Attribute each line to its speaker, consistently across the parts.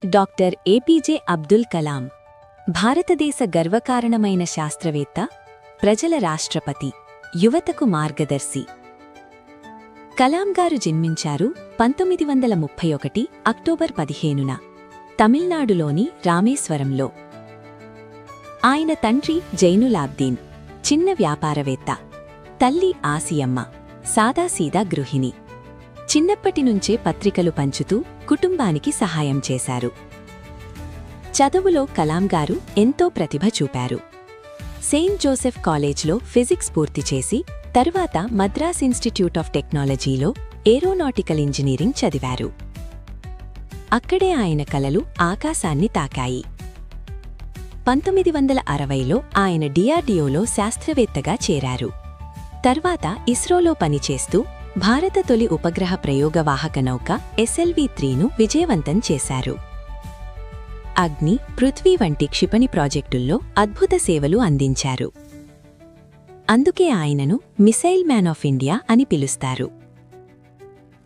Speaker 1: Doctor APJ Abdul Kalam భారతదేశ గర్వకారణమైన శాస్త్రవేత్త, ప్రజల రాష్ట్రపతి, యువతకు మార్గదర్శి. కలాం గారు జన్మించారు 1931 అక్టోబర్ 15న తమిళనాడులోని రామేశ్వరంలో. ఆయన తండ్రి జైనులాబ్దీన్ చిన్న వ్యాపారవేత్త, తల్లి ఆసియమ్మ సాదాసీదా గృహిణి. చిన్నప్పటినుంచే పత్రికలు పంచుతూ కుటుంబానికి సహాయం చేశారు. చదువులో కలాం గారు ఎంతో ప్రతిభ చూపారు. సెయింట్ జోసెఫ్ కాలేజ్లో ఫిజిక్స్ పూర్తి చేసి తరువాత మద్రాస్ ఇన్స్టిట్యూట్ ఆఫ్ టెక్నాలజీలో ఏరోనాటికల్ ఇంజనీరింగ్ చదివారు. అక్కడే ఆయన కలలు ఆకాశాన్ని తాకాయి. 1960లో ఆయన డిఆర్డీఓలో శాస్త్రవేత్తగా చేరారు. తర్వాత ఇస్రోలో పనిచేస్తూ భారత తొలి ఉపగ్రహ ప్రయోగవాహక నౌక SLV-3ను విజయవంతం చేశారు. అగ్ని, పృథ్వీ వంటి క్షిపణి ప్రాజెక్టుల్లో అద్భుత సేవలు అందించారు. అందుకే ఆయనను మిసైల్ మ్యాన్ ఆఫ్ ఇండియా అని పిలుస్తారు.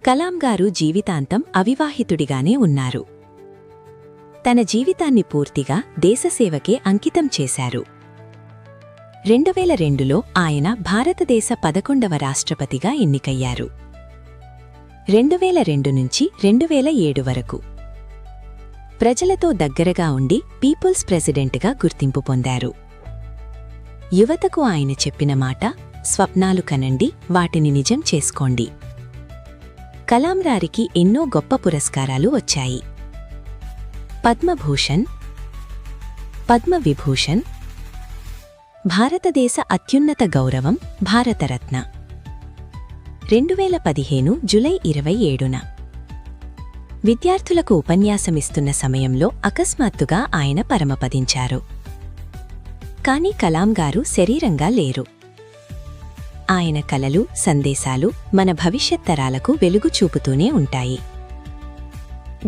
Speaker 1: కలాం గారు జీవితాంతం అవివాహితుడిగానే ఉన్నారు. తన జీవితాన్ని పూర్తిగా దేశసేవకే అంకితం చేశారు. 2002లో ఆయన భారతదేశ 11వ రాష్ట్రపతిగా ఎన్నికయ్యారు. 2002 నుంచి 2007 వరకు ప్రజలతో దగ్గరగా ఉండి పీపుల్స్ ప్రెసిడెంట్గా గుర్తింపు పొందారు. యువతకు ఆయన చెప్పిన మాట, స్వప్నాలు కనండి, వాటిని నిజం చేసుకోండి. కలాం గారికి ఎన్నో గొప్ప పురస్కారాలు వచ్చాయి. పద్మభూషణ్, పద్మవిభూషణ్, భారతదేశ అత్యున్నత గౌరవం భారతరత్న. 2015 జూలై 27న విద్యార్థులకు ఉపన్యాసమిస్తున్న సమయంలో అకస్మాత్తుగా ఆయన పరమపదించారు. కాని కలాం గారు శరీరంగా లేరు. ఆయన కలలు, సందేశాలు మన భవిష్యత్ తరాలకు వెలుగు చూపుతూనే ఉంటాయి.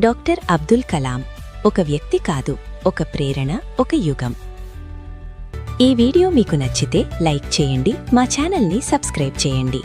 Speaker 1: డాక్టర్ అబ్దుల్ కలాం ఒక వ్యక్తి కాదు, ఒక ప్రేరణ, ఒక యుగం. ఈ వీడియో మీకు నచ్చితే లైక్ చేయండి, మా ఛానల్ని సబ్స్క్రైబ్ చేయండి.